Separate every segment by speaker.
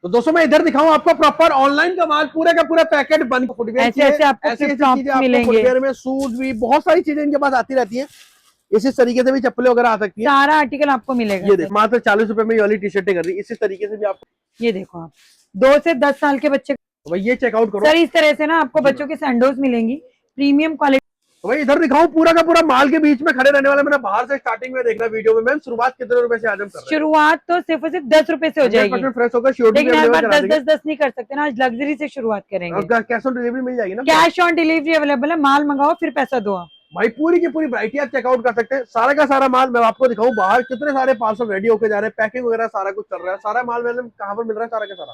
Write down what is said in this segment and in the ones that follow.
Speaker 1: तो दोस्तों मैं इधर दिखाऊं आपको प्रॉपर ऑनलाइन का माल पूरे का पूरा पैकेट बन फुटवेयर
Speaker 2: ऐसे आपको
Speaker 1: चीजें आपको फुटवेयर में शूज भी बहुत सारी चीजें इनके पास आती रहती है। इसी तरीके से भी चप्पलें वगैरह आ सकती है,
Speaker 2: सारा आर्टिकल आपको मिलेगा।
Speaker 1: ये देखो मात्र 40 रुपए में ये वाली टी शर्टें कर रही है। इसी तरीके से भी आपको
Speaker 2: ये देखो आप 2 से 10 साल के बच्चे
Speaker 1: भाई ये चेकआउट करो
Speaker 2: सर। इस तरह से ना आपको बच्चों की सैंडोज मिलेंगी प्रीमियम क्वालिटी।
Speaker 1: तो भाई इधर दिखाऊं पूरा का पूरा माल के बीच में खड़े रहने वाला। मैंने बाहर से स्टार्टिंग में देखना वीडियो में। मैम शुरुआत कितने रुपए से आज हम कर रहे हैं?
Speaker 2: शुरुआत तो सिर्फ और सिर्फ 10 रुपए से हो जाएगी,
Speaker 1: फ्रेश होगा श्योरिटी,
Speaker 2: लेकिन हर बार 10 नहीं कर सकते ना, आज लग्जरी से शुरुआत करेंगे।
Speaker 1: कैश ऑन डिलीवरी मिल जाएगी ना?
Speaker 2: कैश ऑन डिलीवरी अवेलेबल है, माल मंगाओ फिर पैसा दो आप।
Speaker 1: भाई पूरी की पूरी वैरायटी आप चेकआउट कर सकते हैं। सारा का सारा माल मैं आपको दिखाऊं, बाहर कितने सारे पार्सल रेडी होके जा रहे हैं, पैकिंग वगैरह सारा कुछ चल रहा है। सारा माल मैंने कहाँ पर मिल रहा है? सारा का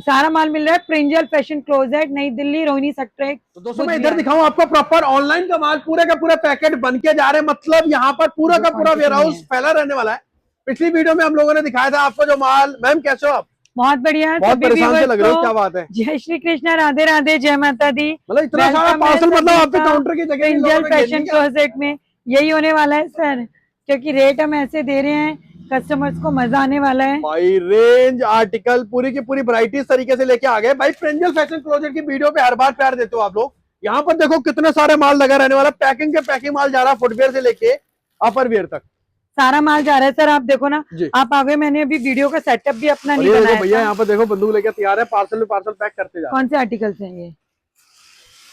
Speaker 2: सारा माल मिल रहा है प्रिंजल फैशन क्लोजेट, नई दिल्ली, रोहिणी सेक्टर 1।
Speaker 1: तो दोस्तों मैं इधर दिखाऊं आपको प्रॉपर ऑनलाइन का माल पूरे का पूरा पैकेट बन के जा रहे हैं। मतलब यहाँ पर पूरा का पूरा वेयर हाउस फैला रहने वाला है। पिछली वीडियो में हम लोगों ने दिखाया था आपको जो माल। मैम कैसे हो आप?
Speaker 2: बहुत बढ़िया है,
Speaker 1: बहुत परेशान से लग रहे हो, क्या बात है?
Speaker 2: जय श्री कृष्ण, राधे राधे, जय माता दी।
Speaker 1: मतलब इतना सारा पार्सल, मतलब आपके काउंटर की जगह
Speaker 2: प्रिंजल फैशन क्लोजेट में यही होने वाला है सर, क्योंकि रेट हम ऐसे दे रहे हैं, कस्टमर्स को मजा आने वाला है।
Speaker 1: भाई रेंज आर्टिकल पूरी की पूरी वैरायटी इस तरीके से लेके आ गए। भाई प्रिंजल फैशन क्लोजेट की वीडियो पे हर बार प्यार देते हो आप लोग। यहाँ पर देखो कितने सारे माल लगा रहने वाला। पैकिंग के पैकिंग माल जा रहा है, फुटवेयर से लेके अपर वेयर तक
Speaker 2: सारा माल जा रहा है सर। आप देखो ना, आप आगे मैंने अभी वीडियो का सेटअप भी अपना नहीं बनाया।
Speaker 1: भैया यहाँ पर देखो बंदूक लेके तैयार है, पार्सल में पार्सल पैक करते जा।
Speaker 2: कौन से आर्टिकल्स हैं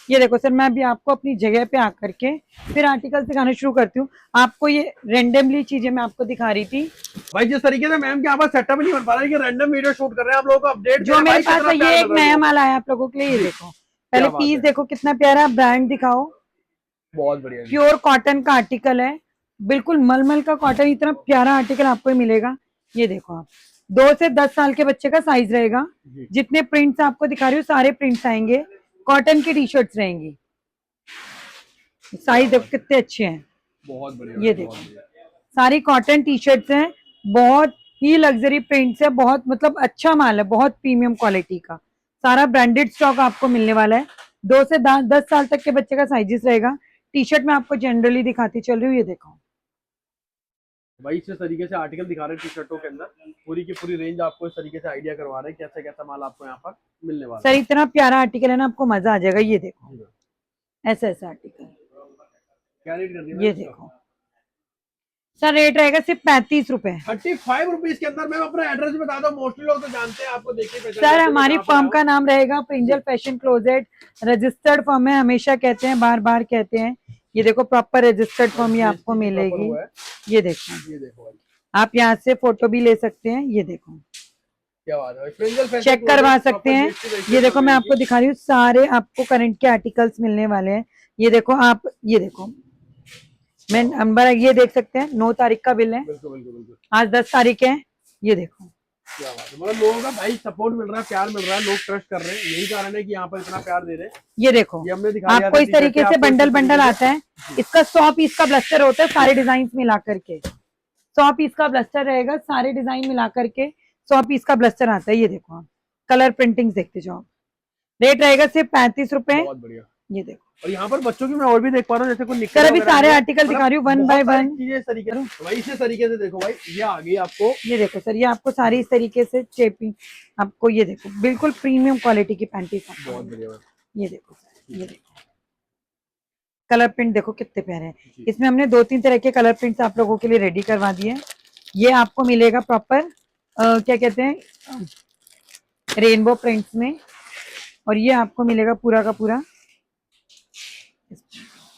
Speaker 2: ये देखो सर। मैं अभी आपको अपनी जगह पे आकर के फिर आर्टिकल दिखाना शुरू करती हूँ। आपको ये रेंडमली चीजें मैं आपको दिखा रही थी।
Speaker 1: भाई जिस तरीके से मैम के यहाँ पर सेटअप नहीं बन पा रहा है कि रैंडम वीडियो शूट कर रहे हैं आप लोगों को अपडेट
Speaker 2: जो मेरे पास है, ये एक नया माल आया आप लोगों के लिए। ये देखो पहले पीस देखो कितना प्यारा, ब्रांड दिखाओ।
Speaker 1: बहुत बढ़िया,
Speaker 2: प्योर कॉटन का आर्टिकल है, बिल्कुल मलमल का कॉटन। इतना प्यारा आर्टिकल आपको मिलेगा। ये देखो आप 2 से 10 साल के बच्चे का साइज रहेगा। जितने प्रिंट्स आपको दिखा रही हूँ सारे प्रिंट्स आएंगे। कॉटन की टी शर्ट्स रहेंगी। साइज देखो कितने अच्छे हैं,
Speaker 1: बहुत बढ़िया।
Speaker 2: ये देखो सारी कॉटन टी शर्ट्स हैं, बहुत ही लग्जरी प्रिंट्स है, बहुत मतलब अच्छा माल है, बहुत प्रीमियम क्वालिटी का। सारा ब्रांडेड स्टॉक आपको मिलने वाला है। 2 से 10 साल तक के बच्चे का साइजेस रहेगा। टी शर्ट में आपको जनरली दिखाती चल रही हूँ। ये देखो
Speaker 1: भाई इस तरीके से आर्टिकल दिखा रहे हैं टी शर्टों के अंदर। पूरी की पूरी रेंज आपको इस तरीके से आइडिया करवा रहे हैं कैसे कैसा माल आपको यहाँ पर मिलने वाला है।
Speaker 2: सर इतना प्यारा आर्टिकल है ना, आपको मजा आ जाएगा। ये देखो ऐसा ऐसा आर्टिकल,
Speaker 1: क्या रेट कर दिया?
Speaker 2: ये देखो सर रेट रहेगा सिर्फ 35 रुपए,
Speaker 1: 35 रुपीज के अंदर। मैं अपना एड्रेस बता दो, मोस्टली लोग तो जानते हैं आपको, देखिए
Speaker 2: सर हमारी फर्म का नाम रहेगा प्रिंजल फैशन क्लोजेट। रजिस्टर्ड फर्म है, हमेशा कहते हैं, बार बार कहते हैं। ये देखो प्रॉपर रजिस्टर्ड फर्म ये आपको मिलेगी। ये देखो आप यहाँ से फोटो भी ले सकते हैं। ये देखो
Speaker 1: क्या बात है, प्रिंजल फैशन
Speaker 2: चेक करवा सकते हैं। ये देखो मैं आपको दिखा रही हूँ, सारे आपको करंट के आर्टिकल्स मिलने वाले हैं। ये देखो आप, ये देखो मैं नंबर ये देख सकते हैं, 9 तारीख का बिल है।
Speaker 1: बिल्कुल।
Speaker 2: आज 10 तारीख है। ये देखो
Speaker 1: क्या बात है, मतलब लोगों का भाई सपोर्ट मिल रहा है, प्यार मिल रहा है, लोग ट्रस्ट कर रहे हैं। यही कारण है कि यहाँ पर इतना प्यार दे रहे हैं।
Speaker 2: ये देखो
Speaker 1: ये हमने दिखाया
Speaker 2: आपको इस तरीके से बंडल आता है। इसका 100 पीस का ब्लस्टर होता है, सारे डिजाइन मिला करके 100 पीस का ब्लस्टर रहेगा। सारे डिजाइन मिला करके 100 पीस का ब्लस्टर आता है। ये देखो आप कलर प्रिंटिंग देखते जाओ। रेट रहेगा सिर्फ 35 रुपए।
Speaker 1: बहुत बढ़िया।
Speaker 2: ये देखो
Speaker 1: और यहाँ पर बच्चों की मैं और भी देख पा रहा हूँ, जैसे कोई
Speaker 2: सर अभी सारे आर्टिकल दिखा रही हूँ 1 बाय 1
Speaker 1: चीजें इस तरीके से। भाई इसी तरीके से देखो भाई ये आ गई आपको।
Speaker 2: ये देखो सर, ये आपको सारी इस तरीके से चेपिंग आपको। ये देखो बिल्कुल प्रीमियम क्वालिटी की पैंटीज।
Speaker 1: बहुत बढ़िया।
Speaker 2: ये देखो सर, ये देखो कलर प्रिंट देखो कितने प्यारे हैं। इसमें हमने 2-3 तरह के कलर प्रिंट्स आप लोगों के लिए रेडी करवा दिए। ये आपको मिलेगा प्रॉपर क्या कहते हैं रेनबो प्रिंट्स में, और ये आपको मिलेगा पूरा का पूरा।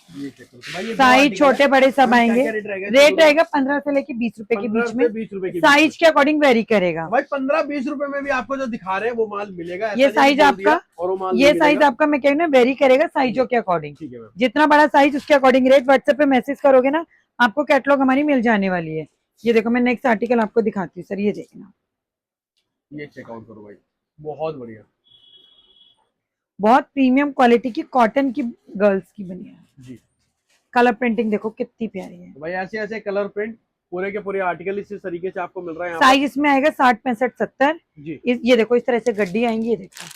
Speaker 2: साइज छोटे बड़े सब आएंगे। रेट रहेगा 15 से लेके 20 रुपए के बीच में।
Speaker 1: 20 रुपए की
Speaker 2: साइज के अकॉर्डिंग वेरी करेगा।
Speaker 1: भाई 15-20 रुपए में भी आपको जो दिखा रहे हैं वो माल मिलेगा।
Speaker 2: ये साइज आपका, ये साइज आपका मैं कह रही हूँ वेरी करेगा साइजों के अकॉर्डिंग। जितना बड़ा साइज उसके अकॉर्डिंग रेट। व्हाट्सएप पे मैसेज करोगे ना, आपको कैटलॉग हमारी मिल जाने वाली है। ये देखो मैं नेक्स्ट आर्टिकल आपको दिखाती हूँ सर। ये देखना,
Speaker 1: ये चेकआउट करो भाई, बहुत बढ़िया,
Speaker 2: बहुत प्रीमियम क्वालिटी की कॉटन की गर्ल्स की बनी है जी। कलर प्रिंटिंग देखो कितनी प्यारी है।
Speaker 1: तो भाई ऐसे ऐसे कलर प्रिंट पूरे के पूरे आर्टिकल इस तरीके से आपको मिल रहा है।
Speaker 2: साइज इसमें आएगा 60, 65, 70 जी। ये देखो इस तरह से गड्डी आएंगी। ये देखो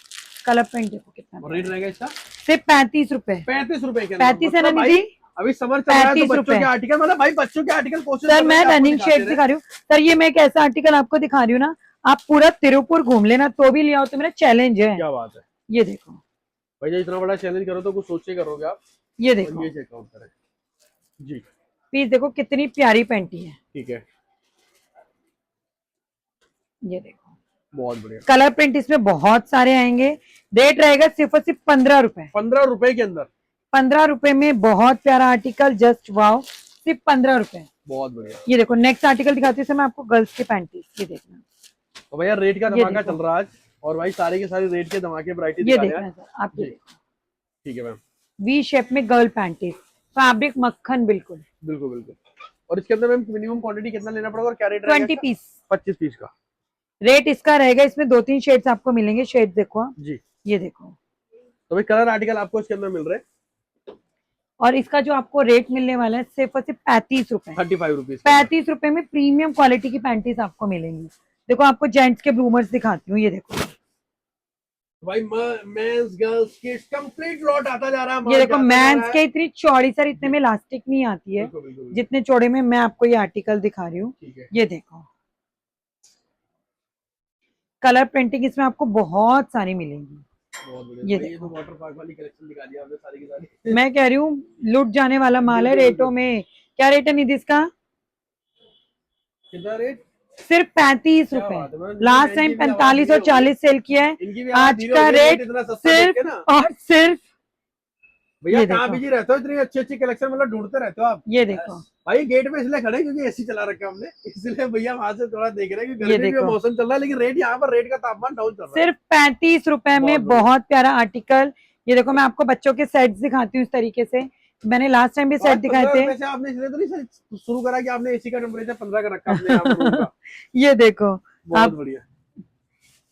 Speaker 2: कलर प्रिंट देखो कितना।
Speaker 1: रेट रहेगा इसका
Speaker 2: सिर्फ 35 रुपए।
Speaker 1: 35 रुपए के
Speaker 2: 35 है ना जी।
Speaker 1: अभी समर चल रहा है तो बच्चों के आर्टिकल, मतलब भाई बच्चों के आर्टिकल कोशिश।
Speaker 2: सर मैं रनिंग शेड दिखा रही हूँ सर। ये मैं एक ऐसा आर्टिकल आपको दिखा रही हूँ ना, आप पूरा तिरुपुर घूम लेना तो भी ले आओ तो मेरा चैलेंज है।
Speaker 1: क्या बात है
Speaker 2: ये देखो,
Speaker 1: भाई, इतना बड़ा चैलेंज करो तो कुछ सोच के करोगे आप।
Speaker 2: ये
Speaker 1: और
Speaker 2: देखो
Speaker 1: ये चेकआउट करें जी।
Speaker 2: पीस, देखो कितनी प्यारी पैंटी है।
Speaker 1: ठीक है,
Speaker 2: ये देखो
Speaker 1: बहुत बढ़िया।
Speaker 2: कलर प्रिंट इसमें बहुत सारे आएंगे। रेट रहेगा सिर्फ और सिर्फ 15 रुपए।
Speaker 1: 15 रुपए के अंदर
Speaker 2: 15 रुपए में बहुत प्यारा आर्टिकल, जस्ट वाओ, सिर्फ 15 रुपए।
Speaker 1: बहुत बढ़िया।
Speaker 2: ये देखो नेक्स्ट आर्टिकल दिखाती हूँ मैं आपको, गर्ल्स की पैंटी। ये देखना,
Speaker 1: तो भैया रेट का
Speaker 2: ये
Speaker 1: धमाका
Speaker 2: देखो।
Speaker 1: चल रहा है आज, और भाई सारे के सारे रेट के धमाके वैरायटी
Speaker 2: ये
Speaker 1: दिखा रहे
Speaker 2: देखना
Speaker 1: हैं।
Speaker 2: सर आप, ये
Speaker 1: जी।
Speaker 2: देखो
Speaker 1: ठीक है मैम,
Speaker 2: वी शेप में गर्ल पैंटी, फैब्रिक मक्खन बिल्कुल।
Speaker 1: बिल्कुल बिल्कुल। और इसके अंदर मैम मिनिमम क्वांटिटी कितना लेना पड़ेगा और क्या रेट रहेगा
Speaker 2: 20 पीस
Speaker 1: 25 पीस का
Speaker 2: रेट इसका रहेगा। इसमें 2-3 शेड्स आपको मिलेंगे, शेड देखो आप।
Speaker 1: जी।
Speaker 2: ये देखो,
Speaker 1: तो भाई कलर आर्टिकल आपको इसके अंदर मिल रहे हैं
Speaker 2: और इसका जो आपको रेट मिलने वाला है सिर्फ और सिर्फ 35 रुपए।
Speaker 1: 35 रुपीज।
Speaker 2: 35 रुपए में प्रीमियम क्वालिटी की पैंटीज आपको मिलेंगी। देखो आपको जेंट्स के ब्लूमर्स दिखाती हूँ। ये देखो,
Speaker 1: भाई men's girls kids complete lot आता जा रहा है।
Speaker 2: ये देखो मेंस के इतनी चौड़ी, सर इतने में इलास्टिक नहीं आती है
Speaker 1: बिल्कुल, बिल्कुल, बिल्कुल।
Speaker 2: जितने चौड़े में मैं आपको ये आर्टिकल दिखा रही हूँ।
Speaker 1: ठीक है,
Speaker 2: ये देखो कलर प्रिंटिंग इसमें आपको बहुत सारी मिलेंगी।
Speaker 1: बहुत बढ़िया।
Speaker 2: ये
Speaker 1: भाई, ये
Speaker 2: देखो,
Speaker 1: तो वाटर पार्क वाली कलेक्शन दिखा दी आपने सारी की सारी।
Speaker 2: मैं कह रही हूँ लुट जाने वाला माल है
Speaker 1: बिल्कुल,
Speaker 2: रेटों
Speaker 1: बिल्कुल।
Speaker 2: में। क्या रेट है निधि इसका?
Speaker 1: कितना रेट?
Speaker 2: सिर्फ 35
Speaker 1: क्या
Speaker 2: रुपए।
Speaker 1: बात है, मैंने
Speaker 2: लास्ट
Speaker 1: इनकी
Speaker 2: टाइम
Speaker 1: भी आवाज
Speaker 2: 45 और
Speaker 1: धीरे हो गई।
Speaker 2: 40 सेल किया है।
Speaker 1: इनकी भी आवाज
Speaker 2: आज
Speaker 1: धीरे
Speaker 2: का
Speaker 1: हो गई,
Speaker 2: रेट
Speaker 1: इतना सस्ता देख
Speaker 2: सिर्फ
Speaker 1: के ना।
Speaker 2: और सिर्फ,
Speaker 1: भैया
Speaker 2: ये
Speaker 1: कहाँ
Speaker 2: देखो,
Speaker 1: बिजी रहते हो, इतनी अच्छी अच्छी कलेक्शन मतलब ढूंढते रहते हो आप।
Speaker 2: ये देखो,
Speaker 1: भाई गेट पे इसलिए खड़े हैं क्योंकि एसी चला रखा है हमने, इसलिए भैया वहां से थोड़ा देख रहे हैं कि
Speaker 2: ये
Speaker 1: गर्मी भी
Speaker 2: देखो
Speaker 1: मौसम चल रहा है, लेकिन रेट यहाँ पर रेट का तापमान डाउन चल रहा है।
Speaker 2: सिर्फ 35 रुपए में
Speaker 1: बहुत बढ़िया।
Speaker 2: बहुत प्यारा आर्टिकल। ये देखो मैं आपको बच्चों के सेट्स दिखाती हूँ इस तरीके से। मैंने लास्ट टाइम भी
Speaker 1: तो आज
Speaker 2: सेट दिखाए
Speaker 1: 15
Speaker 2: थे।
Speaker 1: रुपए से आपने इसलिए तो नहीं शुरू करा कि आपने एसी का टेम्परेचर 15 का रखा अपने यहाँ पर रूम का।
Speaker 2: ये देखो
Speaker 1: बहुत
Speaker 2: आप,
Speaker 1: बढ़िया।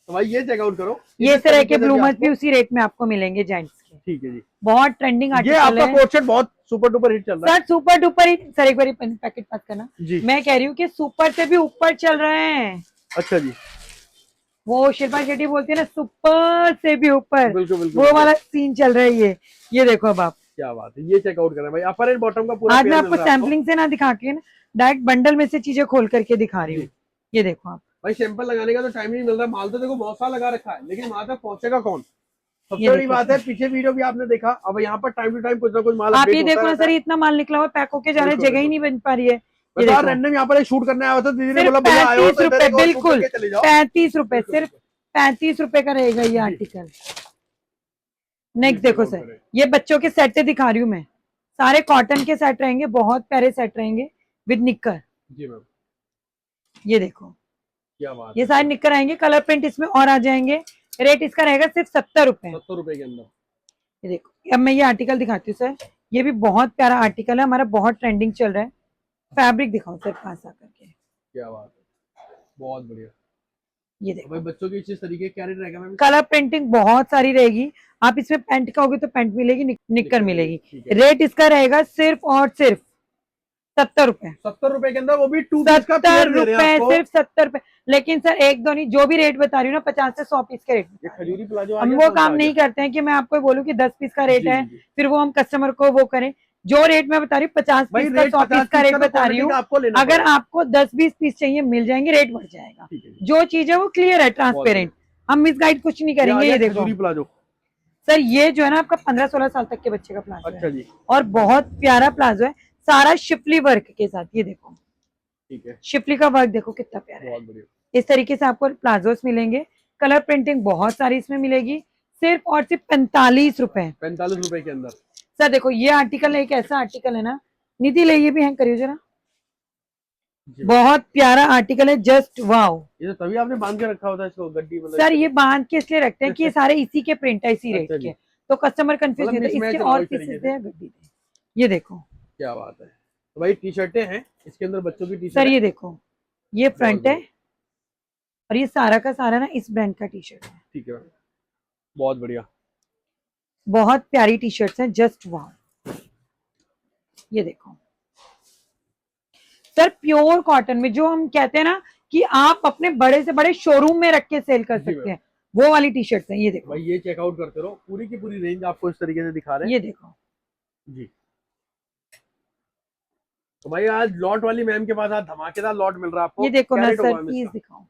Speaker 1: तो भाई ये चेकआउट करो,
Speaker 2: ये
Speaker 1: इस
Speaker 2: तरह
Speaker 1: तरीके
Speaker 2: के
Speaker 1: से
Speaker 2: ब्लूमर्स भी
Speaker 1: आपको।
Speaker 2: उसी रेट में आपको मिलेंगे जेंट्स के।
Speaker 1: ठीक है जी।
Speaker 2: बहुत ट्रेंडिंग
Speaker 1: ये
Speaker 2: आर्टिकल
Speaker 1: आपका
Speaker 2: है
Speaker 1: कोट सेट बहुत सुपर डुपर हिट चल रहा है।
Speaker 2: सर, सुपर डुपर ही। सर एक बार पैकेट पास करना।
Speaker 1: जी।
Speaker 2: मैं कह रही हूँ कि सुपर से भी ऊपर चल रहे हैं।
Speaker 1: अच्छा जी,
Speaker 2: वो शिल्पा शेट्टी बोलती है ना, सुपर से भी ऊपर,
Speaker 1: बिल्कुल बिल्कुल।
Speaker 2: वो वाला सीन चल रहा है ये देखो अब आप।
Speaker 1: क्या बात है, ये चेकआउट करें भाई, अपर एंड बॉटम का पूरा
Speaker 2: आज मैं
Speaker 1: पेयर
Speaker 2: आपको
Speaker 1: मिल रहा है आपको।
Speaker 2: सैम्पलिंग से ना दिखा के ना, डायरेक्ट बंडल में से चीजें खोल करके दिखा रही हूँ।
Speaker 1: जी।
Speaker 2: ये देखो आप,
Speaker 1: भाई सैंपल लगाने का तो टाइम नहीं मिल रहा, माल तो देखो बहुत सारा लगा रखा है, लेकिन वहां तक पहुंचेगा कौन? सबसे
Speaker 2: ये
Speaker 1: बड़ी
Speaker 2: देखो
Speaker 1: बात है, पीछे वीडियो भी आपने देखा, अब यहाँ पर टाइम टू टाइम कुछ ना कुछ माल
Speaker 2: आप
Speaker 1: अपडेट
Speaker 2: ये
Speaker 1: होता
Speaker 2: देखो ना
Speaker 1: रहता
Speaker 2: सर,
Speaker 1: है।
Speaker 2: इतना माल निकला हुआ पैक होके जा रहा है,
Speaker 1: बिल्कुल,
Speaker 2: जगह ही नहीं बन पा रही है।
Speaker 1: मैं
Speaker 2: ये
Speaker 1: तो यार
Speaker 2: देखो
Speaker 1: रैंडम यहाँ पर शूट करने आया था, दीदी ने
Speaker 2: सिर्फ
Speaker 1: बोला भैया आए हो
Speaker 2: 35
Speaker 1: तो इधर
Speaker 2: रुपए,
Speaker 1: एक और shoot
Speaker 2: बिल्कुल
Speaker 1: करके चले जाओ।
Speaker 2: 35 रुपए,
Speaker 1: बिल्कुल,
Speaker 2: सिर्फ 35 रुपए का रहेगा ये आर्टिकल। नेक्स्ट देखो
Speaker 1: चेकआउट
Speaker 2: सर,
Speaker 1: करें।
Speaker 2: ये बच्चों के सेट दिखा रही हूँ मैं। सारे कॉटन के सेट रहेंगे, बहुत प्यारे सेट रहेंगे विद निक्कर।
Speaker 1: जी मैम,
Speaker 2: ये देखो
Speaker 1: क्या बात
Speaker 2: ये
Speaker 1: है।
Speaker 2: सारे निक्कर आएंगे, कलर प्रिंट इसमें और आ जाएंगे। रेट इसका रहेगा सिर्फ 70 रुपए।
Speaker 1: 70 रुपए के अंदर।
Speaker 2: ये देखो अब मैं ये आर्टिकल दिखाती हूँ सर, ये भी बहुत प्यारा आर्टिकल है, हमारा बहुत ट्रेंडिंग चल रहा है। फैब्रिक दिखाओ सर पास आकर के।
Speaker 1: क्या बात है, बहुत बढ़िया।
Speaker 2: ये
Speaker 1: तो
Speaker 2: देखो
Speaker 1: भाई बच्चों की इस तरीके क्या रेट रहेगा मैम?
Speaker 2: कलर प्रिंटिंग बहुत सारी रहेगी। आप इसमें पैंट का होगी तो पैंट मिलेगी, निक्कर मिलेगी।
Speaker 1: ठीक है।
Speaker 2: रेट इसका रहेगा सिर्फ और सिर्फ 70 रुपए।
Speaker 1: 70 रुपए के अंदर, वो भी 2 पीस का
Speaker 2: 70
Speaker 1: पेयर दे रहे हैं
Speaker 2: रुपए,
Speaker 1: आपको।
Speaker 2: सिर्फ 70 रुपए। लेकिन सर एक दो नहीं, जो भी रेट बता रही हूँ ना, 50 से 100 पीस के रेट
Speaker 1: ये
Speaker 2: बता रही हूँ।
Speaker 1: खजूरी प्लाजो आ
Speaker 2: हम
Speaker 1: गया,
Speaker 2: वो
Speaker 1: कौन सा
Speaker 2: काम
Speaker 1: आ
Speaker 2: नहीं
Speaker 1: गया?
Speaker 2: करते हैं कि मैं आपको बोलूँ कि 10 पीस का रेट
Speaker 1: जी,
Speaker 2: है,
Speaker 1: जी, जी।
Speaker 2: फिर वो हम कस्टमर को वो करें। जो रेट मैं बता रही हूँ 50
Speaker 1: भाई
Speaker 2: पीस का,
Speaker 1: रेट
Speaker 2: 100
Speaker 1: 50
Speaker 2: पीस का रेट
Speaker 1: तो
Speaker 2: बता रही
Speaker 1: क्वांटिटी
Speaker 2: हूँ।
Speaker 1: का आपको लेना
Speaker 2: अगर
Speaker 1: पड़ेगा।
Speaker 2: आपको 10-20 पीस चाहिए मिल जाएंगे, रेट बढ़ जाएगा।
Speaker 1: ठीक है जी।
Speaker 2: जो चीज है वो क्लियर है, ट्रांसपेरेंट, हम मिसगाइड कुछ नहीं
Speaker 1: ये आ
Speaker 2: करेंगे।
Speaker 1: गया
Speaker 2: ये देखो
Speaker 1: खजूरी प्लाजो।
Speaker 2: सर, ये जो है ना आपका 15-16 साल तक के बच्चे का प्लाजो
Speaker 1: अच्छा
Speaker 2: है,
Speaker 1: जी,
Speaker 2: और बहुत प्यारा प्लाजो है, सारा शिफली वर्क के साथ। ये देखो
Speaker 1: ठीक है,
Speaker 2: शिफली का वर्क देखो कितना प्यारा है।
Speaker 1: बहुत बढ़िया।
Speaker 2: इस तरीके से आपको प्लाजोस मिलेंगे। कलर प्रिंटिंग बहुत सारी इसमें मिलेगी, सिर्फ और सिर्फ 45 रुपए।
Speaker 1: 45 रुपए के अंदर।
Speaker 2: सर देखो ये आर्टिकल एक ऐसा आर्टिकल है ना, निधि ले ये भी हैंग करियो जरा,
Speaker 1: जी।
Speaker 2: बहुत प्यारा आर्टिकल है, जस्ट वाओ।
Speaker 1: ये तो तभी आपने बांध के रखा होता है इसको, गड्डी मतलब।
Speaker 2: सर ये बांध के इसलिए रखते हैं कि ये सारे इसी के प्रिंट है, इसी रेट
Speaker 1: अच्छा जी।
Speaker 2: के, तो कस्टमर कंफ्यूज
Speaker 1: मतलब
Speaker 2: नहीं होता।
Speaker 1: mismatch
Speaker 2: इसके
Speaker 1: ना हो
Speaker 2: और
Speaker 1: इस तरीके
Speaker 2: पीसेस
Speaker 1: से।
Speaker 2: है गड्डी पे। ये देखो
Speaker 1: क्या बात है। तो भाई टी शर्टें हैं इसके अंदर, बच्चों की टी
Speaker 2: सर,
Speaker 1: शर्ट।
Speaker 2: ये देखो ये फ्रंट है,
Speaker 1: बढ़िया।
Speaker 2: और ये सारा का सारा ना इस ब्रांड का टी शर्ट है।
Speaker 1: ठीक है मैम, बहुत बढ़िया।
Speaker 2: बहुत प्यारी टी शर्ट्स हैं, जस्ट वाओ। ये देखो सर, प्योर कॉटन में, जो हम कहते हैं ना कि आप अपने बड़े से बड़े शोरूम में रख के सेल कर
Speaker 1: जी
Speaker 2: सकते हैं, वो वाली टी शर्ट्स हैं। ये देखो
Speaker 1: भाई ये चेकआउट करते रहो, पूरी की पूरी रेंज आपको इस तरीके से दिखा रहे हैं।
Speaker 2: ये देखो
Speaker 1: जी। तो भाई आज लॉट वाली मैम के पास आज धमाकेदार लॉट मिल रहा है आपको।
Speaker 2: ये देखो
Speaker 1: क्या
Speaker 2: ना
Speaker 1: रेट होगा
Speaker 2: सर,
Speaker 1: मैम
Speaker 2: प्लीज
Speaker 1: इसका?
Speaker 2: दिखाओ।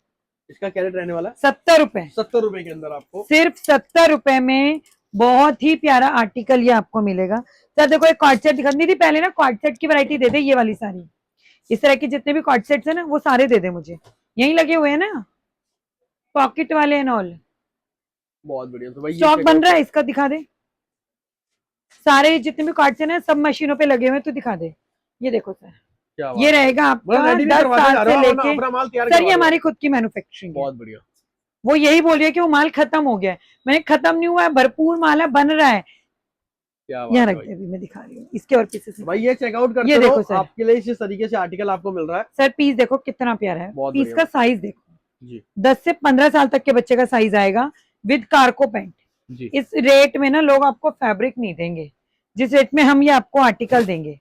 Speaker 1: इसका क्या रेट रहने वाला है?
Speaker 2: 70 रुपए,
Speaker 1: 70 रुपए के अंदर आपको।
Speaker 2: सिर्फ 70 रुपए में बहुत ही प्यारा आर्टिकल ये आपको मिलेगा। सर देखो एक कॉर्ड सेट दिखा थी पहले ना, कॉर्ड सेट की वैरायटी दे दे, ये वाली सारी इस तरह के जितने भी कॉर्ड सेट्स है ना वो सारे दे दे मुझे, यही लगे हुए हैं ना पॉकेट वाले एंड ऑल।
Speaker 1: बहुत बढ़िया। तो भाई
Speaker 2: स्टॉक बन रहा है इसका, दिखा दे। सारे जितने भी कार्ड्स है ना सब मशीनों पे लगे हुए हैं, तो दिखा दे। ये देखो सर,
Speaker 1: क्या
Speaker 2: ये रहेगा आपका 10 साल से लेके, सर ये हमारी खुद की मैन्युफैक्चरिंग है।
Speaker 1: बहुत बढ़िया।
Speaker 2: वो यही बोल रही है कि वो माल खत्म हो गया है, मैंने खत्म नहीं हुआ है, भरपूर माल है, बन रहा है। यहाँ रख दे, अभी मैं दिखा रही हूँ इसके और पीसेस।
Speaker 1: भाई ये चेकआउट करते
Speaker 2: ये
Speaker 1: रहो,
Speaker 2: देखो सर,
Speaker 1: आपके लिए इस तरीके से आर्टिकल आपको मिल रहा है।
Speaker 2: सर पीस देखो कितना प्यारा है, पीस का साइज देखो
Speaker 1: जी,
Speaker 2: 10 से 15 साल तक के बच्चे का साइज आएगा विद कार्को पैंट
Speaker 1: जी।
Speaker 2: इस रेट में ना लोग आपको फैब्रिक नहीं देंगे जिस रेट में हम ये आपको आर्टिकल देंगे।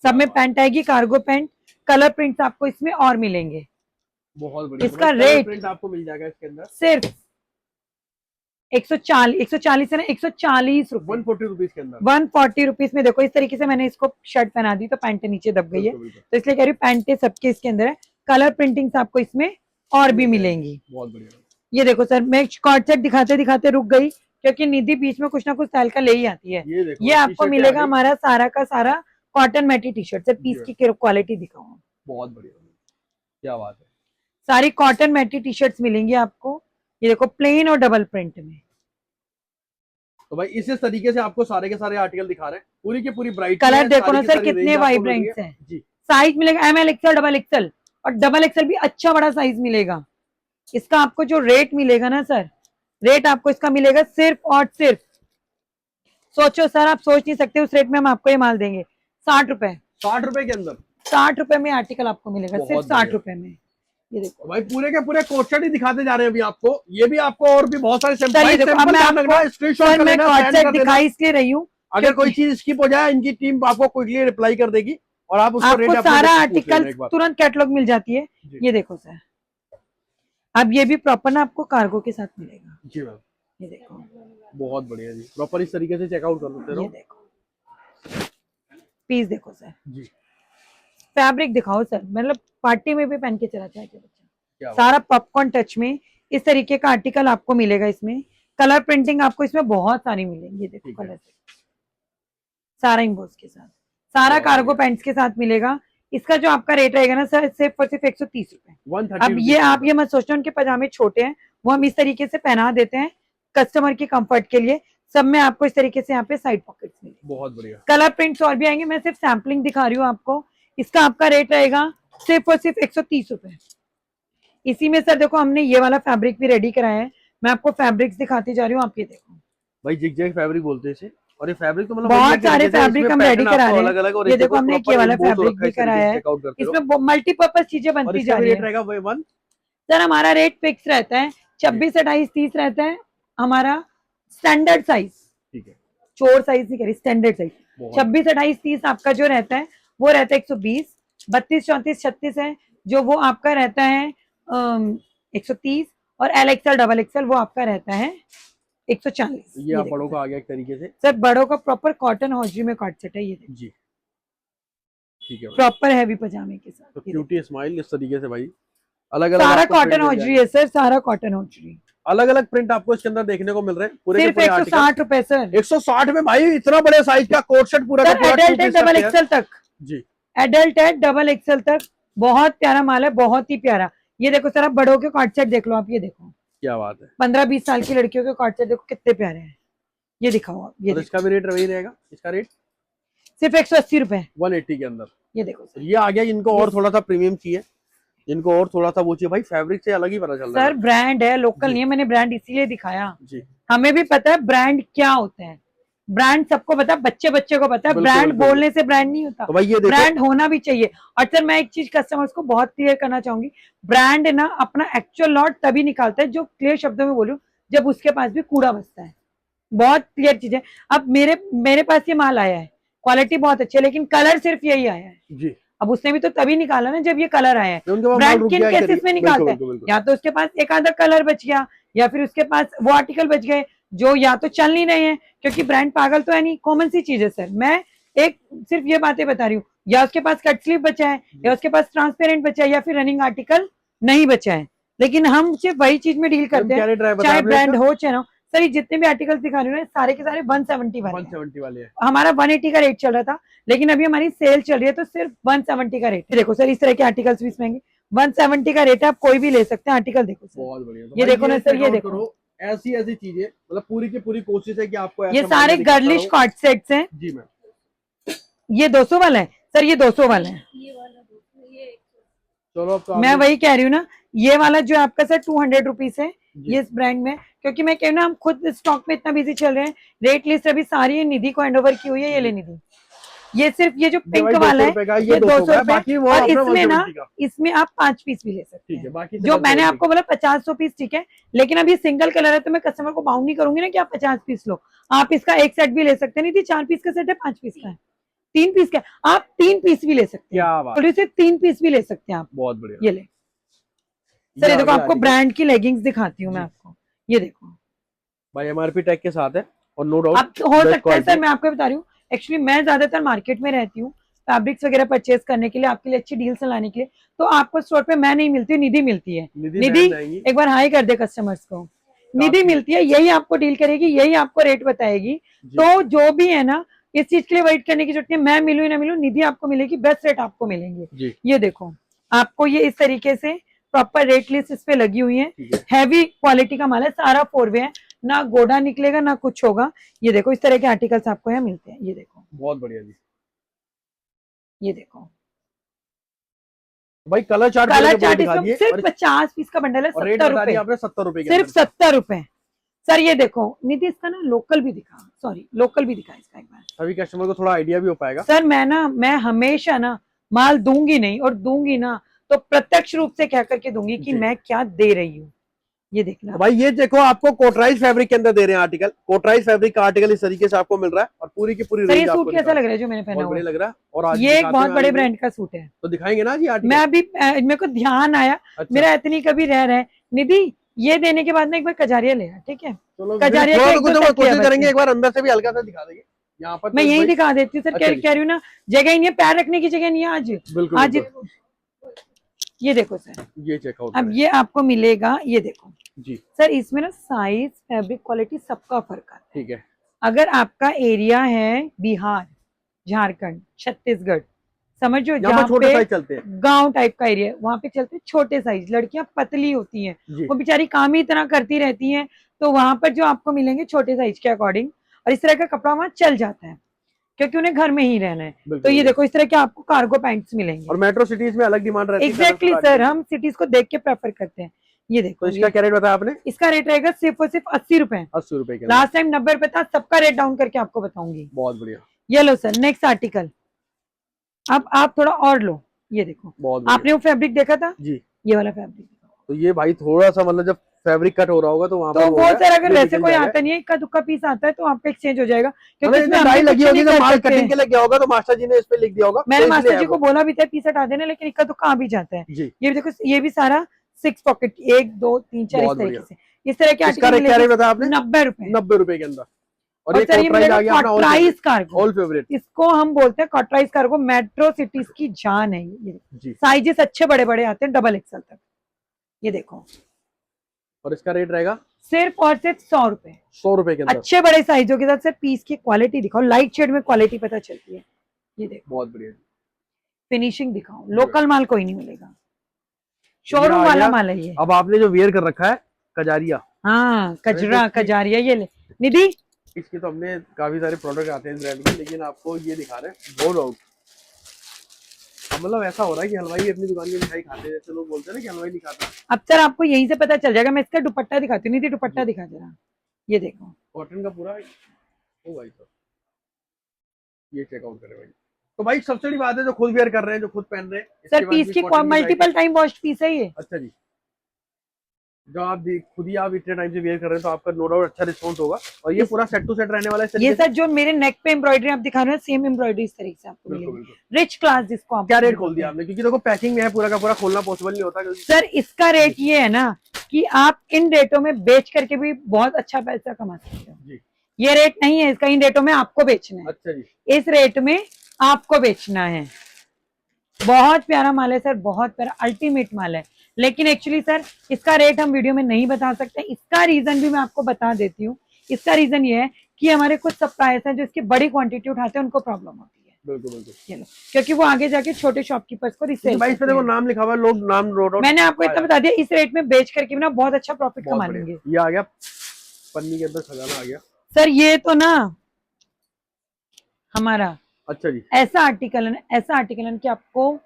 Speaker 2: सब में पैंट आएगी, कार्गो पैंट, कलर प्रिंट्स आपको इसमें और मिलेंगे।
Speaker 1: बहुत बढ़िया।
Speaker 2: इसका रेट
Speaker 1: प्रिंट आपको मिल जाएगा इसके अंदर
Speaker 2: सिर्फ 140 है ना, 140 रुपए,
Speaker 1: 140 रुपीज के अंदर,
Speaker 2: 140 रुपीज में। देखो इस तरीके से मैंने इसको शर्ट पहना दी तो पैंट नीचे दब गई है, तो इसलिए कह रही हूँ पैंट सबके इसके अंदर है। कलर प्रिंटिंग्स आपको इसमें और भी मिलेंगी।
Speaker 1: बहुत बढ़िया।
Speaker 2: ये देखो सर, मैं कॉर्ड सेट दिखाते दिखाते रुक गई क्योंकि निधि बीच में कुछ ना कुछ स्टाइल का ले ही आती है। ये आपको मिलेगा हमारा सारा का सारा cotton matty T shirt. Sir piece की क्वालिटी दिखाओ।
Speaker 1: बहुत बढ़िया, क्या बात है।
Speaker 2: सारी कॉटन मैटी टी शर्ट्स मिलेंगी आपको, ये देखो प्लेन और डबल प्रिंट में।
Speaker 1: तो भाई इस तरीके से आपको सारे के सारे आर्टिकल दिखा रहे हैं, पूरी की पूरी ब्राइट।
Speaker 2: कलर देखो ना सर कितने वाइब्रेंट्स हैं। साइज मिलेगा एमएल, एक्सएल, डबल एक्सएल, और डबल एक्सएल भी अच्छा बड़ा साइज मिलेगा। इसका आपको जो रेट मिलेगा ना सर, रेट आपको इसका मिलेगा सिर्फ और सिर्फ, सोचो सर आप सोच नहीं सकते उस रेट में हम आपको ये माल देंगे 60 रुपए।
Speaker 1: 60 रुपए के अंदर
Speaker 2: 60 रुपए में आर्टिकल आपको मिलेगा, सिर्फ 60 रुपए में। ये देखो
Speaker 1: भाई पूरे के पूरे कोट सेट ही दिखाते जा रहे हैं अभी आपको। ये भी आपको और भी बहुत सारे
Speaker 2: सर मैं कॉर्ड सेट दिखाई इसलिए रही हूँ,
Speaker 1: अगर कोई चीज स्किप हो जाए इनकी टीम आपको क्विकली रिप्लाई कर देगी और आप उसको
Speaker 2: आपको सारा आर्टिकल तुरंत कैटलॉग मिल जाती है। ये देखो सर, अब ये भी प्रॉपर ना आपको कार्गो के साथ मिलेगा।
Speaker 1: जी मैम,
Speaker 2: ये देखो
Speaker 1: बहुत बढ़िया जी, प्रॉपर इस तरीके से चेकआउट कर सकते हो।
Speaker 2: ये देखो पीस देखो सर
Speaker 1: जी,
Speaker 2: फैब्रिक दिखाओ सर, मतलब पार्टी में भी पहन के चला जाएगा बच्चा। सारा पॉपकॉर्न टच में इस तरीके का आर्टिकल आपको मिलेगा। इसमें कलर प्रिंटिंग आपको इसमें बहुत सारी मिलेंगी। ये देखो कलर सारा इम्बोस के साथ, सारा कार्गो पैंट्स के साथ मिलेगा। इसका जो आपका रेट रहेगा ना सर सिर्फ और सिर्फ 130 रुपए। अब ये आप ये मत सोचो उनके पजामे छोटे हैं, वो हम इस तरीके से पहना देते हैं कस्टमर की कंफर्ट के लिए। सब में आपको इस तरीके से यहाँ पे साइड पॉकेट्स मिलेंगे। बहुत बढ़िया कलर प्रिंट्स और भी आएंगे, मैं सिर्फ सैम्पलिंग दिखा रही हूँ आपको। इसका आपका रेट रहेगा सिर्फ और सिर्फ 130 रुपए। इसी में सर देखो हमने ये वाला फैब्रिक भी रेडी कराया है, मैं आपको फैब्रिक्स दिखाती जा रही हूँ। आप ये देखो
Speaker 1: भाई जिग-जैग फैब्रिक बोलते हैं इसे, और ये फैब्रिक तो मतलब
Speaker 2: बहुत सारे फैब्रिक हम रेडी करा रहे हैं। ये देखो हमने ये वाला फैब्रिक भी कराया है, इसमें मल्टीपर्पज चीजें बनती जा रही है। सर हमारा रेट फिक्स रहता है 26, 28, 30 रहता है हमारा स्टैंडर्ड साइज। ठीक है, चोर साइज नहीं करी, स्टैंडर्ड साइज 26, 28, 30 आपका जो रहता है वो रहता है 120, 32, 34, 36 है जो वो आपका रहता है 130, और एल एक्सएल डबल एक्सएल वो आपका रहता है 140।
Speaker 1: ये आप बड़ों का आ गया एक तरीके से।
Speaker 2: सर बड़ों का प्रॉपर कॉटन हॉजरी में कॉट सेट है ये जी,
Speaker 1: ठीक है,
Speaker 2: प्रॉपर हैवी पजामे के साथ।
Speaker 1: तो क्यूटी स्माइल इस तरीके से भाई अलग अलग
Speaker 2: सारा कॉटन हॉजरी है सर, सारा कॉटन हॉजरी,
Speaker 1: अलग अलग प्रिंट आपको इसके अंदर देखने को मिल रहे हैं। पूरे
Speaker 2: सिर्फ 160 रुपए सर।
Speaker 1: 160 में भाई इतना बड़े साइज का कोट सेट पूरा का पूरा
Speaker 2: एडल्ट है डबल एक्सएल तक
Speaker 1: जी,
Speaker 2: एडल्ट है डबल एक्सएल तक, बहुत प्यारा माल है, बहुत ही प्यारा। ये देखो सर आप बड़ों के कॉट सेट देख लो, आप ये देखो क्या बात है, 15-20 साल की लड़कियों के कॉट सेट देखो कितने प्यारे हैं। ये दिखाओ आप, ये इसका भी रेट वही रहेगा, इसका रेट सिर्फ 180 रुपए
Speaker 1: 180 के अंदर।
Speaker 2: ये देखो सर,
Speaker 1: ये आ गया जिनको और थोड़ा सा प्रीमियम चाहिए, जिनको और थोड़ा सा वो चाहिए, भाई फैब्रिक से अलग ही पता चल रहा है
Speaker 2: सर। ब्रांड है, लोकल नहीं है, मैंने ब्रांड इसीलिए दिखाया जी। हमें भी पता है ब्रांड क्या होता है, ब्रांड सबको पता है, बच्चे बच्चे को पता है। ब्रांड बोलने से ब्रांड नहीं होता, तो ये ब्रांड होना भी चाहिए। और सर मैं एक चीज कस्टमर्स को बहुत क्लियर करना चाहूंगी, ब्रांड ना अपना एक्चुअल लॉट तभी निकालता है, जो क्लियर शब्दों में बोलूं, जब उसके पास भी कूड़ा बचता है। बहुत क्लियर चीज है। अब मेरे पास ये माल आया है, क्वालिटी बहुत अच्छी है, लेकिन कलर सिर्फ यही आया है जी। अब उसने भी तो तभी निकाला ना जब ये कलर आया है। ब्रांड किन केसेस में निकालता है, या तो उसके पास एक आधा कलर बच गया, या फिर उसके पास वो आर्टिकल बच गए जो या तो चल नहीं रहे हैं, क्योंकि ब्रांड पागल तो है नहीं, कॉमन सी चीज है सर। मैं एक सिर्फ ये बातें बता रही हूँ, या उसके पास कट स्लीव बचा है, या उसके पास ट्रांसपेरेंट बचा है, या फिर रनिंग आर्टिकल नहीं बचा है, लेकिन हम सिर्फ वही चीज में डील करते
Speaker 1: क्या
Speaker 2: हैं,
Speaker 1: रेट है
Speaker 2: चाहे ब्रांड हो चाहे ना हो। सर ये जितने भी आर्टिकल्स दिखा रहे हो ना, सारे के सारे 170 वाले हैं।
Speaker 1: 170 वाले हैं।
Speaker 2: हमारा 180 का रेट चल रहा था, लेकिन अभी हमारी सेल चल रही है तो सिर्फ 170 का रेट है। देखो सर, इस तरह के आर्टिकल्स भी इसमें 170 का रेट है, आप कोई भी ले सकते हैं आर्टिकल। देखो सर,
Speaker 1: बहुत बढ़िया। तो
Speaker 2: ये
Speaker 1: भाई
Speaker 2: देखो ना सर, ये देखो,
Speaker 1: ऐसी ऐसी चीजें, मतलब पूरी की पूरी कोशिश है कि आपको
Speaker 2: ये सारे गर्लिश कॉर्ड सेट्स हैं
Speaker 1: जी मैम।
Speaker 2: ये 200 वाला है सर, ये 200 वाला है।
Speaker 1: चलो अब तो
Speaker 2: मैं वही कह रही हूँ ना, ये वाला जो आपका सर 200 रुपीज है ये इस ब्रांड में, क्योंकि मैं कह रही हूँ ना, हम खुद स्टॉक में इतना बिजी चल रहे हैं। रेट लिस्ट अभी सारी निधि को हैंडओवर की हुई है, ये ले निधि। ये सिर्फ ये जो पिंक वाला है ये 200 रुपए, और इसमें ना, इसमें आप 5 पीस भी ले सकते हैं।
Speaker 1: बाकी
Speaker 2: जो मैंने आपको बोला 50-100 पीस, ठीक है, लेकिन अब ये सिंगल कलर है तो मैं कस्टमर को बाउंड नहीं करूंगी ना कि आप 50 पीस लो। आप इसका एक सेट भी ले सकते हैं। निधि 4 पीस का सेट है, 5 पीस का है, 3 पीस का, आप 3 पीस भी ले सकते हैं।
Speaker 1: क्या बात,
Speaker 2: थोड़ी सी 3 पीस भी ले सकते हैं आप।
Speaker 1: बहुत बढ़िया।
Speaker 2: ये ले सर, ये देखो आपको ब्रांड की लेगिंग्स दिखाती हूँ मैं आपको, ये देखो
Speaker 1: भाई एमआरपी टैग के साथ है और नो डाउट
Speaker 2: अब हो सकता है सर, मैं आपको बता रही हूँ, एक्चुअली मैं ज्यादातर मार्केट में रहती हूँ फैब्रिक्स वगैरह परचेज करने के लिए, आपके लिए अच्छी डील्स लाने के लिए, तो आपको स्टोर पे मैं नहीं मिलती, निधि मिलती है। निधि एक बार हाई कर दे कस्टमर्स को, निधि मिलती है, यही आपको डील करेगी, यही आपको रेट बताएगी। तो जो भी है ना, इस चीज के लिए वेट करने की जरूरत नहीं, मैं मिलूं ना मिलूं, निधि आपको मिलेगी, बेस्ट रेट आपको मिलेंगे। ये देखो आपको ये इस तरीके से प्रॉपर रेट लिस्ट इस पे लगी हुई है, हैवी क्वालिटी का माल है, सारा 4वे है, ना गोडा निकलेगा ना कुछ होगा। ये देखो इस तरह के आर्टिकल्स आपको यहाँ मिलते हैं, ये देखो
Speaker 1: बहुत बढ़िया जी।
Speaker 2: ये देखो
Speaker 1: भाई कलर चार्ट
Speaker 2: इसमें सिर्फ 50 पीस का बंडल है, 70 रुपए,
Speaker 1: आपने 70 रुपए,
Speaker 2: सिर्फ 70 रुपए। सर ये देखो निधि, इसका ना लोकल भी दिखा, सॉरी लोकल भी दिखा इसका एक बार,
Speaker 1: सभी कस्टमर को थोड़ा आइडिया भी हो पाएगा।
Speaker 2: सर मैं हमेशा ना माल दूंगी नहीं, और दूंगी ना तो प्रत्यक्ष रूप से कह करके दूंगी कि मैं क्या दे रही हूँ। ये देखना
Speaker 1: भाई, ये देखो आपको कोटराइज फैब्रिक के अंदर दे रहे हैं आर्टिकल, कोटराइज फैब्रिक का आर्टिकल इस तरीके से आपको मिल रहा है, और पूरी की पूरी रेंज आपको।
Speaker 2: सूट कैसा लग रहा है जो मैंने पहना हुआ
Speaker 1: लग रहा है, और आज
Speaker 2: ये एक बहुत बड़े ब्रांड का सूट है,
Speaker 1: तो दिखाएंगे ना जी आर्टिकल।
Speaker 2: मैं अभी मेरे को ध्यान आया, मेरा इतनी कभी रह रहा है निधि, ये देने के बाद में एक बार कजारिया ले, ठीक है, कजारिया
Speaker 1: कोशिश करेंगे, एक बार अंदर से भी हल्का सा दिखा देंगे यहाँ पर।
Speaker 2: मैं यही दिखा देती हूँ सर, कह रही हूँ ना, जगह नहीं है, पैर रखने की जगह नहीं है आज। आज ये देखो सर,
Speaker 1: ये चेकआउट,
Speaker 2: अब ये आपको मिलेगा, ये देखो
Speaker 1: जी
Speaker 2: सर, इसमें ना साइज, फैब्रिक क्वालिटी सबका फर्क आता है।
Speaker 1: ठीक है,
Speaker 2: अगर आपका एरिया है बिहार, झारखंड, छत्तीसगढ़, समझो जहाँ पे
Speaker 1: चलते हैं
Speaker 2: गांव टाइप का एरिया, वहां पे चलते हैं छोटे साइज, लड़कियां पतली होती हैं, वो बेचारी काम ही इतना करती रहती हैं, तो वहां पर जो आपको मिलेंगे छोटे साइज के अकॉर्डिंग, और इस तरह का कपड़ा वहां चल जाता है क्योंकि उन्हें घर में ही रहना है। तो ये देखो इस तरह के आपको कार्गो पैंट्स मिलेंगे,
Speaker 1: और मेट्रो सिटीज में अलग डिमांड रहती है।
Speaker 2: एग्जैक्टली सर, हम सिटीज को देख के प्रेफर करते हैं। ये देखो,
Speaker 1: तो इसका क्या रेट बताया आपने?
Speaker 2: इसका रेट रहेगा सिर्फ और सिर्फ 80 रुपए।
Speaker 1: 80 रुपए के,
Speaker 2: लास्ट टाइम 90 रुपए था, सबका रेट डाउन करके आपको बताऊंगी।
Speaker 1: बहुत बढ़िया।
Speaker 2: ये लो सर, नेक्स्ट आर्टिकल, अब आप थोड़ा और लो, ये देखो, आपने वो फैब्रिक देखा था
Speaker 1: जी,
Speaker 2: ये वाला फैब्रिक,
Speaker 1: तो ये भाई थोड़ा सा, मतलब जब फैब्रिक कट हो रहा होगा तो वहां
Speaker 2: तो वो सर अगर वैसे कोई आता नहीं है, इक्का दुक्का पीस आता है तो आपका एक्सचेंज हो जाएगा, क्योंकि इसमें डाई लगी होगी, जब माल कटिंग के लिए गया होगा तो मास्टर जी ने इस पे लिख दिया होगा। मैंने मास्टर जी को बोला भी था पीस हटा देना, लेकिन इक्का दुक्का आ भी जाता है। ये देखो, ये भी सारा 6 पॉकेट, 1 2 3 4 इस तरीके से, इस तरह के आर्टिकल क्या रेट बताया आपने? 90 रुपए,
Speaker 1: 90 रुपए के अंदर। और
Speaker 2: ये कॉटराइज कार्गो,
Speaker 1: ऑल फेवरेट,
Speaker 2: इसको हम बोलते हैं कॉटराइज कार्गो, मेट्रो सिटीज की जान है ये। साइजेस अच्छे बड़े बड़े आते हैं, डबल एक्सल तक। ये देखो,
Speaker 1: और इसका रेट रहेगा
Speaker 2: सिर्फ और सिर्फ 100 रुपए।
Speaker 1: 100 रुपए के अंदर, अच्छे
Speaker 2: बड़े साइजों के साथ। सर पीस की क्वालिटी दिखाओ, लाइट शेड में क्वालिटी पता चलती है। ये देखो,
Speaker 1: बहुत बढ़िया
Speaker 2: फिनिशिंग दिखाओ, लोकल माल कोई नहीं मिलेगा, शोरूम वाला माल है ये।
Speaker 1: अब आपने जो वेयर कर रखा है कजारिया,
Speaker 2: हाँ कजरा कजारिया, ये ले निधि,
Speaker 1: इसके तो हमने काफी सारे प्रोडक्ट आते हैं इस ब्रांड में, लेकिन आपको ये दिखा रहे हैं गोल आउट। मतलब ऐसा हो रहा है कि हलवाई अपनी दुकान की मिठाई खाते हैं, जैसे लोग बोलते हैं ना कि हलवाई नहीं खाता।
Speaker 2: अब सर आपको यहीं से पता चल जाएगा। मैं इसका दुपट्टा दिखाती हूँ, निधि दुपट्टा दिखा जरा, ये देखो
Speaker 1: कॉटन का पूरा। ओ भाई साहब, ये चेकआउट करें भाई। तो भाई सबसे बड़ी बात है, जो खुद वेयर कर रहे हैं, जो खुद पहन रहे हैं,
Speaker 2: सर पीस की मल्टीपल टाइम वॉश पीस है ये।
Speaker 1: अच्छा जी, जो आप खुद ही आप इतने टाइम से वेयर कर रहे हैं तो आपका नो डाउट अच्छा रिस्पॉन्स होगा। और ये पूरा सेट टू सेट रहने वाला है। ये सर जो मेरे नेक पे एम्ब्रॉयडरी आप दिखा रहे हैं, सेम एम्ब्रॉयडरी इस तरीके से आपको मिलेगी, रिच क्लास जिसको आप। क्या रेट खोल दिया आपने? क्योंकि देखो पैकिंग में है, पूरा का पूरा खोलना पॉसिबल नहीं होता।
Speaker 2: सर इसका रेट ये है ना कि आप इन रेटों में बेच करके भी बहुत अच्छा पैसा कमा सकते हो। ये रेट नहीं है इसका, इन रेटों में आपको बेचना है।
Speaker 1: अच्छा जी,
Speaker 2: इस रेट में आपको बेचना है। बहुत प्यारा माल है सर, बहुत प्यारा अल्टीमेट माल है। लेकिन एक्चुअली सर इसका रेट हम वीडियो में नहीं बता सकते। इसका रीजन भी मैं आपको बता देती हूँ। इसका रीजन ये है कि हमारे कुछ सप्लायर्स हैं जो इसकी बड़ी क्वांटिटी उठाते हैं, उनको प्रॉब्लम होती है।
Speaker 1: बिल्कुल बिल्कुल,
Speaker 2: चलो, क्योंकि वो आगे जाके छोटे शॉपकीपर्स को रिसेल
Speaker 1: भाई इस पे देखो नाम लिखा हुआ है, लोग नाम नोट आउट।
Speaker 2: मैंने आपको इतना बता दिया, इस रेट में बेच करके भी ना बहुत अच्छा प्रॉफिट
Speaker 1: बहुत
Speaker 2: कमा
Speaker 1: बढ़िया।
Speaker 2: लेंगे।
Speaker 1: ये आ गया पन्नी के अंदर खजाना आ गया
Speaker 2: सर ये तो ना हमारा
Speaker 1: अच्छा जी,
Speaker 2: ऐसा आर्टिकल है ना, ऐसा आर्टिकल है कि आपको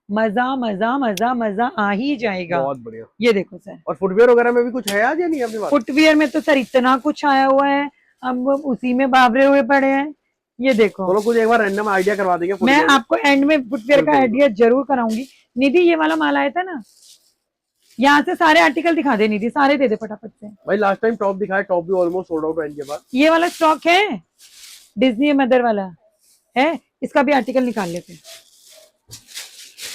Speaker 2: मजा मजा मजा मजा आ ही जाएगा।
Speaker 1: बहुत बढ़िया।
Speaker 2: ये देखो सर,
Speaker 1: और फुटवेयर वगैरह में भी कुछ है आज या नहीं अपने पास?
Speaker 2: फुटवियर में तो सर इतना कुछ आया हुआ है, हम उसी में बावरे हुए पड़े हैं। ये देखो,
Speaker 1: चलो कुछ एक बार रैंडम आइडिया करवा देंगे
Speaker 2: मैं
Speaker 1: footwear में।
Speaker 2: आपको एंड में फुटवियर का
Speaker 1: बिल्कुल,
Speaker 2: आइडिया जरूर कराऊंगी। निधि ये वाला माल आया था ना, यहाँ से सारे आर्टिकल दिखा दे निधि, सारे दे दे फटाफट से।
Speaker 1: भाई लास्ट टाइम टॉप दिखाया, टॉप भी ऑलमोस्ट सोल्ड आउट है इनके पास।
Speaker 2: ये वाला स्टॉक है, डिज्नी मदर वाला है, इसका भी आर्टिकल निकाल लेते हैं।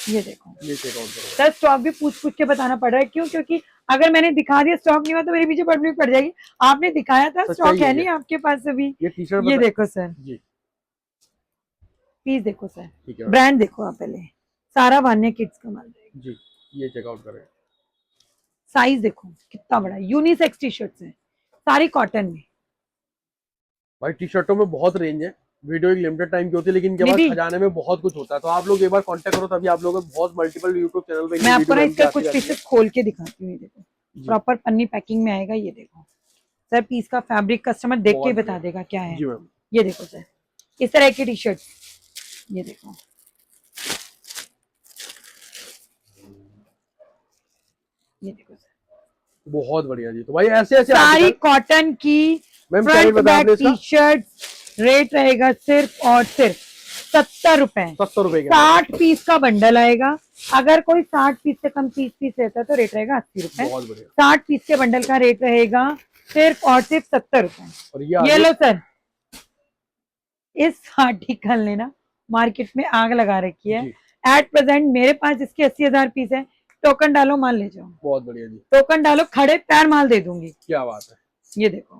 Speaker 2: ये देखो,
Speaker 1: ये चेक आउट करो।
Speaker 2: सर स्टॉक भी पूछ पूछ के बताना पड़ रहा है, क्यों? क्योंकि अगर मैंने दिखा दिया स्टॉक नहीं हुआ तो मेरे पीछे पड़नी पड़ जाएगी। आपने दिखाया था,
Speaker 1: सच्चाई
Speaker 2: स्टॉक है
Speaker 1: है
Speaker 2: नहीं आपके पास अभी।
Speaker 1: ये टी शर्ट
Speaker 2: ये देखो सर,
Speaker 1: जी,
Speaker 2: पीस देखो सर,
Speaker 1: ठीक है
Speaker 2: ब्रांड देखो आप पहले, सारा वान्या किड्स का माल रहेगा।
Speaker 1: जी, ये चेकआउट करें।
Speaker 2: साइज देखो कितना बड़ा, यूनिसेक्स टी शर्ट्स है, सारी कॉटन में।
Speaker 1: भाई टी शर्टों में बहुत रेंज है, वीडियो एक लिमिटेड टाइम की होती है, लेकिन इनके पास
Speaker 2: निधि,
Speaker 1: खजाने में बहुत कुछ होता है। तो आप लोग एक बार कांटेक्ट करो, तभी आप लोगों को बहुत मल्टीपल यूट्यूब चैनल पे
Speaker 2: मैं आपको ना
Speaker 1: वीडियो
Speaker 2: इसका
Speaker 1: आती
Speaker 2: कुछ
Speaker 1: रहती है।
Speaker 2: पीसेस खोल के दिखाती हूँ। ये देखो,
Speaker 1: जी।
Speaker 2: प्रॉपर पन्नी पैकिंग में आएगा। ये देखो सर, पीस का फैब्रिक कस्टमर देख के ही
Speaker 1: बहुत
Speaker 2: बता देगा क्या है।
Speaker 1: जी मैम,
Speaker 2: ये देखो सर, इस तरह की टी शर्ट, ये देखो, ये देखो सर,
Speaker 1: बहुत बढ़िया जी। तो भाई ऐसे ऐसे
Speaker 2: सारी
Speaker 1: आर्टिकल
Speaker 2: कॉटन की
Speaker 1: मैम क्या
Speaker 2: फ्रंट
Speaker 1: बता
Speaker 2: बैक
Speaker 1: आपने इसका?
Speaker 2: टी शर्ट, रेट रहेगा सिर्फ और सिर्फ 70 रुपए।
Speaker 1: 70 रुपए के
Speaker 2: 60 पीस का बंडल आएगा। अगर कोई 60 पीस से कम 30 पीस लेता है तो रेट रहेगा 80 रुपए।
Speaker 1: बहुत बढ़िया।
Speaker 2: 60 पीस के बंडल का रेट रहेगा सिर्फ और सिर्फ 70 रुपए।
Speaker 1: और
Speaker 2: ये लो सर, इस आर्टिकल ने ना मार्केट में आग लगा रखी है। एट प्रेजेंट मेरे पास इसके 80,000 पीस है। टोकन डालो, माल ले जाओ।
Speaker 1: बहुत बढ़िया जी,
Speaker 2: टोकन डालो, खड़े पैर माल दे दूंगी।
Speaker 1: क्या बात है।
Speaker 2: ये देखो,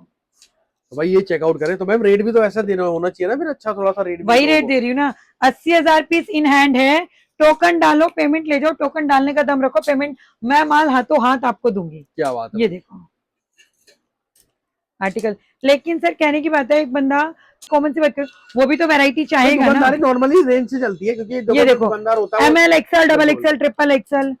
Speaker 1: तो भाई ये चेकआउट करें। तो मैम रेट भी तो ऐसा देना होना चाहिए ना फिर, अच्छा थोड़ा सा रेट भी
Speaker 2: वही
Speaker 1: तो
Speaker 2: रेट
Speaker 1: हो।
Speaker 2: दे रही हूँ ना, 80,000 पीस इन हैंड है। टोकन डालो, पेमेंट ले जाओ। टोकन डालने का दम रखो, पेमेंट मैं माल हाथों हाथ आपको दूंगी।
Speaker 1: क्या बात है।
Speaker 2: ये देखो आर्टिकल। लेकिन सर कहने की बात है, एक बंदा कॉमन सी बात कर, वो भी तो वैरायटी चाहेगा ना।
Speaker 1: दुकानदारी नॉर्मली रेंज से चलती है, क्योंकि
Speaker 2: ये देखो,
Speaker 1: दुकानदार होता है
Speaker 2: ML XL डबल
Speaker 1: बिल्कुल।
Speaker 2: XL triple XL।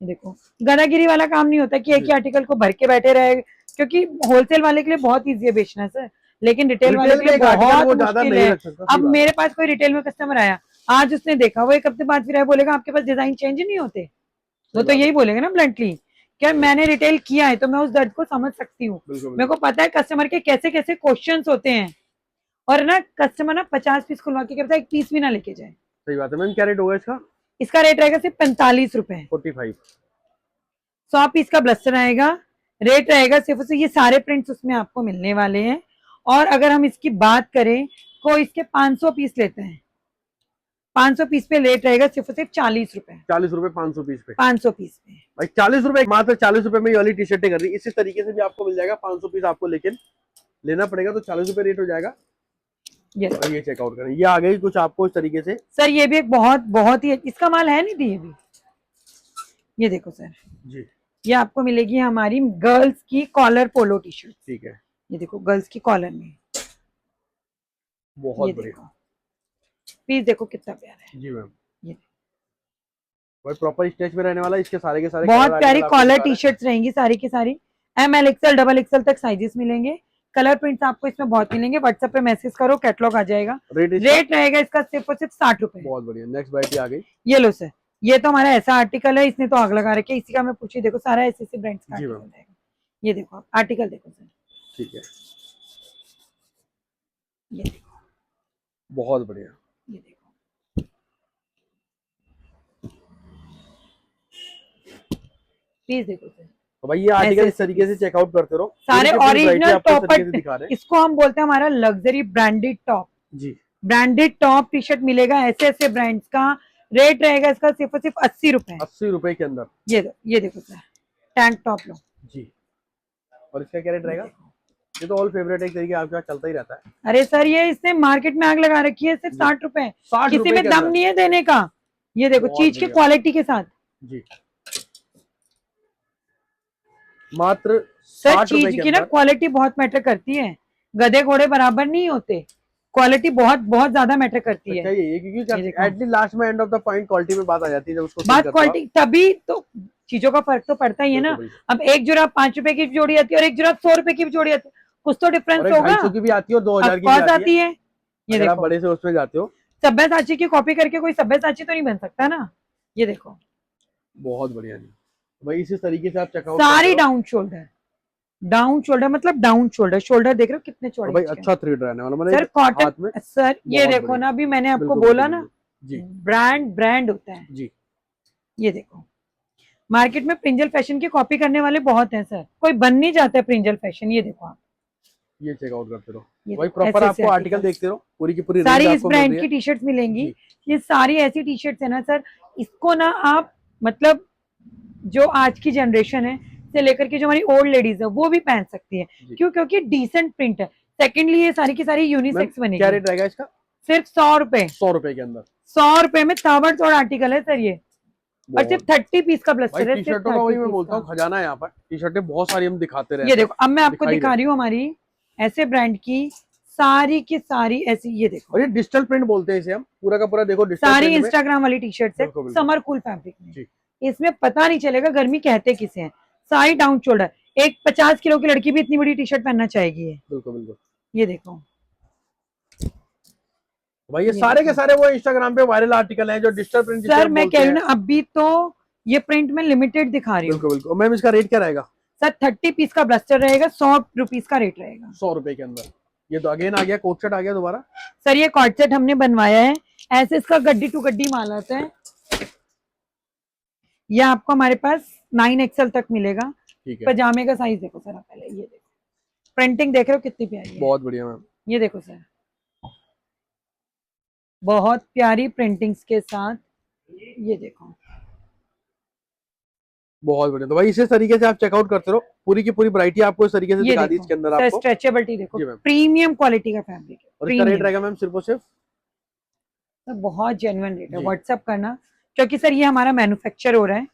Speaker 2: देखो, गदागिरी वाला काम नहीं होता कि एक ही आर्टिकल को भर के बैठे रहे, क्योंकि होलसेल वाले के लिए बहुत ईजी है बेचना सर, लेकिन रिटेल वाले के लिए बहुत मुश्किल है। अब मेरे पास कोई रिटेल में कस्टमर आया, आज उसने देखा, वो एक हफ्ते बाद फिर आया, बोलेगा आपके पास डिजाइन चेंज नहीं होते। वो तो यही बोलेगा ना ब्लंटली, क्या मैंने रिटेल किया है तो मैं उस दर्द को समझ सकती हूँ। मेरे को पता है कस्टमर के कैसे कैसे क्वेश्चंस होते हैं। और ना कस्टमर ना 50 पीस खुलवा के करता है, एक पीस भी ना लेके जाए।
Speaker 1: सही बात है। मैम क्या रेट होगा इसका?
Speaker 2: इसका रेट रहेगा सिर्फ 45 रुपए।
Speaker 1: 45।
Speaker 2: 100 पीस का ब्लस्टर आएगा, रेट रहेगा सिर्फ से, ये सारे प्रिंट्स उसमें आपको मिलने वाले हैं। और अगर हम इसकी बात करें, कोई इसके 500 पीस लेते हैं, 500 पीस पे रेट रहेगा सिर्फ 40 रुपए।
Speaker 1: 40 रुपए 500 पीस पे?
Speaker 2: 500 पीस पे
Speaker 1: भाई 40 रुपए, मात्र 40 रुपए में ये वाली टी शर्टें कर रही है। इसी तरीके से भी आपको मिल जाएगा। 500 पीस आपको लेकिन लेना पड़ेगा, तो 40 रुपए रेट हो जाएगा। और ये चेकआउट करें, ये आ गई कुछ आपको इस तरीके से।
Speaker 2: सर ये भी एक बहुत ही इसका माल है नहीं दी भी। ये देखो सर
Speaker 1: जी,
Speaker 2: ये आपको मिलेगी हमारी गर्ल्स की कॉलर पोलो टी शर्ट।
Speaker 1: ठीक है,
Speaker 2: ये देखो गर्ल्स की कॉलर में,
Speaker 1: बहुत
Speaker 2: ये
Speaker 1: बढ़िया।
Speaker 2: देखो पीस देखो कितना प्यारा है।
Speaker 1: जी मैम,
Speaker 2: ये
Speaker 1: भाई प्रॉपर स्टेच में रहने वाला है। इसके सारे के सारे
Speaker 2: बहुत
Speaker 1: कलर
Speaker 2: प्यारी
Speaker 1: आर्टिकल आपको
Speaker 2: कॉलर
Speaker 1: दिखा रहे
Speaker 2: टी शर्ट्स रहेंगी सारी की सारी। ML XL डबल XL तक साइजेस मिलेंगे। कलर प्रिंट्स आपको इसमें बहुत मिलेंगे। व्हाट्सएप पे मैसेज करो, कैटलॉग आ जाएगा।
Speaker 1: हैं।
Speaker 2: रेट रहेगा इसका सिर्फ और सिर्फ 60 रुपए।
Speaker 1: बहुत बढ़िया। नेक्स्ट वैरायटी आ गई।
Speaker 2: ये लो सर, ये तो हमारा ऐसा आर्टिकल है, इसने तो आग लगा रखी है। इसी का मैं पूछी, देखो सारा ऐसे ब्रांड्स का
Speaker 1: जी
Speaker 2: आर्टिकल
Speaker 1: मैम,
Speaker 2: रहेगा। ये देखो आर्टिकल देखो सर,
Speaker 1: ठीक है,
Speaker 2: ये देखो,
Speaker 1: बहुत बढ़िया।
Speaker 2: ये देखो, प्लीज देखो सर।
Speaker 1: तो भाई ये आर्टिकल
Speaker 2: ऐसे
Speaker 1: इस तरीके से चेकआउट करते रहो।
Speaker 2: सारे
Speaker 1: पूरी की पूरी variety
Speaker 2: ओरिजिनल
Speaker 1: आपको इस तरीके से
Speaker 2: टॉप,
Speaker 1: दिखा रहे हैं।
Speaker 2: इसको हम बोलते हैं हमारा लग्जरी ब्रांडेड टॉप।
Speaker 1: जी,
Speaker 2: ब्रांडेड टॉप टी शर्ट मिलेगा ऐसे ऐसे ब्रांड्स का। रेट रहेगा इसका सिर्फ और सिर्फ 80 रुपए।
Speaker 1: 80 रुपए के अंदर।
Speaker 2: ये देखो सर, टैंक टॉप लो
Speaker 1: जी, और इसका क्या रेट रहेगा? ये तो ऑल फेवरेट है, एक तरीके आपके पास चलता ही रहता है।
Speaker 2: अरे सर ये इसने मार्केट में आग लगा रखी है, सिर्फ 60 रुपए।
Speaker 1: 60
Speaker 2: किसी
Speaker 1: रुपए
Speaker 2: में
Speaker 1: के
Speaker 2: दम
Speaker 1: अंदर।
Speaker 2: नहीं है देने का। ये देखो
Speaker 1: बहुत
Speaker 2: चीज के
Speaker 1: बढ़िया।
Speaker 2: क्वालिटी के साथ।
Speaker 1: जी, मात्र
Speaker 2: सर
Speaker 1: 60 रुपए
Speaker 2: चीज
Speaker 1: के
Speaker 2: की ना
Speaker 1: अंदर।
Speaker 2: क्वालिटी बहुत मैटर करती है, गधे घोड़े बराबर नहीं होते, क्वालिटी बहुत बहुत ज्यादा मैटर करती
Speaker 1: अच्छा
Speaker 2: है।
Speaker 1: ये
Speaker 2: ये
Speaker 1: क्योंकि
Speaker 2: देखो।
Speaker 1: एटलीस्ट लास्ट में end of the point quality में बात आ जाती है जब उसको सेल
Speaker 2: बात
Speaker 1: करते हो आप।
Speaker 2: क्वालिटी, तभी तो चीजों का फर्क तो पड़ता ही है ना।
Speaker 1: बिल्कुल बिल्कुल।
Speaker 2: अब एक जुराब 5 रुपए की जोड़ी आती है और एक जुराब 100 रुपए की जोड़ी आती है, कुछ तो
Speaker 1: और
Speaker 2: डिफरेंस
Speaker 1: एक
Speaker 2: होगा।
Speaker 1: 250 की भी आती है और 2000 की भी
Speaker 2: ऑफकोर्स
Speaker 1: आती है,
Speaker 2: आती है। ये
Speaker 1: अगर आप
Speaker 2: देखो,
Speaker 1: बड़े से उसमें जाते हो।
Speaker 2: सब्यसाची की कॉपी करके कोई सब्यसाची तो नहीं बन सकता ना। ये देखो,
Speaker 1: बहुत बढ़िया जी भाई, इसी तरीके से आप चेकआउट करते
Speaker 2: सारी
Speaker 1: हो।
Speaker 2: डाउन शोल्डर, डाउन शोल्डर मतलब डाउन शोल्डर, शोल्डर देख रहे हो कितने
Speaker 1: और
Speaker 2: चौड़े
Speaker 1: भाई
Speaker 2: इसके।
Speaker 1: अच्छा थ्रेड रहने वाला, मैंने
Speaker 2: सर
Speaker 1: एक
Speaker 2: कॉटन,
Speaker 1: हाथ में।
Speaker 2: सर ये
Speaker 1: बहुत
Speaker 2: देखो
Speaker 1: बढ़िया।
Speaker 2: ना, अभी मैंने आपको
Speaker 1: बिल्कुल
Speaker 2: बोला
Speaker 1: बिल्कुल
Speaker 2: ना,
Speaker 1: बिल्कुल। जी
Speaker 2: ब्रांड ब्रांड होता है।
Speaker 1: जी।
Speaker 2: ये देखो, मार्केट में प्रिंजल फैशन की कॉपी करने वाले बहुत हैं सर, कोई बन नहीं जाता है प्रिंजल फैशन। ये देखो आप,
Speaker 1: ये चेकआउट करते रहो
Speaker 2: ये
Speaker 1: भाई,
Speaker 2: देखो
Speaker 1: प्रॉपर
Speaker 2: ऐसे ऐसे
Speaker 1: आपको आर्टिकल
Speaker 2: आर्टिकल,
Speaker 1: देखते रहो, पूरी की पूरी रेंज
Speaker 2: सारी इस
Speaker 1: आपको मिल
Speaker 2: ब्रांड
Speaker 1: रही
Speaker 2: की
Speaker 1: है।
Speaker 2: टी शर्ट्स मिलेंगी।
Speaker 1: जी
Speaker 2: ये सारी ऐसी टी शर्ट्स है ना सर, इसको ना आप मतलब जो आज की जनरेशन है से लेकर के जो हमारी ओल्ड लेडीज है वो भी पहन सकती है।
Speaker 1: जी।
Speaker 2: क्यों? क्योंकि डिसेंट प्रिंट है। सेकेंडली ये सारी की सारी
Speaker 1: मैम
Speaker 2: यूनिसेक्स
Speaker 1: क्या
Speaker 2: बनेगी।
Speaker 1: रेट रहेगा इसका?
Speaker 2: सिर्फ 100 रुपए,
Speaker 1: 100 रुपए के अंदर।
Speaker 2: 100 रुपए में ताबड़तोड़ आर्टिकल है सर ये, और सिर्फ
Speaker 1: बहुत
Speaker 2: 30 पीस का
Speaker 1: भाई,
Speaker 2: ब्लस्टर है,
Speaker 1: टी
Speaker 2: सिर्फ
Speaker 1: शर्टों का
Speaker 2: 30
Speaker 1: वही मैं
Speaker 2: पीस
Speaker 1: बोलता
Speaker 2: का।
Speaker 1: हूँ खजाना है यहाँ पर, टी शर्टें बहुत सारी हम दिखाते
Speaker 2: ये
Speaker 1: रहते हैं।
Speaker 2: देखो, अब मैं आपको
Speaker 1: दिखाई
Speaker 2: दिखा रही हूँ हमारी ऐसे ब्रांड की सारी की सारी ऐसी। ये देखो,
Speaker 1: और ये डिजिटल प्रिंट बोलते हैं इसे हम, पूरा का पूरा देखो डिजिटल
Speaker 2: सारी
Speaker 1: प्रिंट में।
Speaker 2: इंस्टाग्राम वाली टी शर्ट है,
Speaker 1: बिल्कुल बिल्कुल
Speaker 2: समर कूल फैब्रिक में।
Speaker 1: जी।
Speaker 2: इसमें पता नहीं चलेगा गर्मी कहते किसे हैं। सारी डाउन शोल्डर, एक 50 किलो की लड़की भी इतनी बड़ी टी शर्ट पहनना चाहेगी ये।
Speaker 1: बिल्कुल बिल्कुल
Speaker 2: ये देखो,
Speaker 1: भाई, ये
Speaker 2: ये
Speaker 1: सारे के
Speaker 2: देखो
Speaker 1: सारे वो इंस्टाग्राम पे वायरल आर्टिकल हैं जो डिजिटल प्रिंट जिसे
Speaker 2: सर,
Speaker 1: हम
Speaker 2: मैं
Speaker 1: बोलते
Speaker 2: कह रही हूँ
Speaker 1: हैं।
Speaker 2: ना, अभी तो ये प्रिंट में लिमिटेड दिखा रही हूँ
Speaker 1: बिल्कुल बिल्कुल। मैम इसका रेट क्या रहेगा?
Speaker 2: सर। 30 पीस का ब्लस्टर रहेगा, 100 रुपीज का रेट रहेगा।
Speaker 1: 100 रुपए के अंदर। ये तो अगेन आ गया, कोट सेट आ गया दोबारा।
Speaker 2: सर ये कॉर्ड सेट हमने बनवाया है, ऐसे इसका गड्डी टू गड्डी माल आता है। ये आपको हमारे पास 9XL तक मिलेगा।
Speaker 1: ठीक है,
Speaker 2: पजामे का साइज देखो सर आप पहले, ये देखो प्रिंटिंग देख रहे हो कितनी प्यारी है।
Speaker 1: बहुत बढ़िया मैम।
Speaker 2: ये देखो सर, बहुत प्यारी प्रिंटिंग्स के साथ। ये देखो,
Speaker 1: बहुत बढ़िया। तो भाई इसी तरीके से आप चेकआउट करते रहो, पूरी की पूरी वैरायटी आपको इस तरीके से
Speaker 2: ये
Speaker 1: दिखा दी
Speaker 2: देखो
Speaker 1: इसके अंदर
Speaker 2: सर,
Speaker 1: आपको।
Speaker 2: स्ट्रेचेबिलिटी देखो,
Speaker 1: जी मैम।
Speaker 2: प्रीमियम क्वालिटी का फैब्रिक है।
Speaker 1: और इसका रेट
Speaker 2: प्रीमियम
Speaker 1: रहेगा मैम सिर्फ और सिर्फ?
Speaker 2: सर, बहुत जेन्युइन रेट है।
Speaker 1: जी।
Speaker 2: व्हाट्सअप करना, क्योंकि सर ये हमारा मैन्युफैक्चर हो रहा है,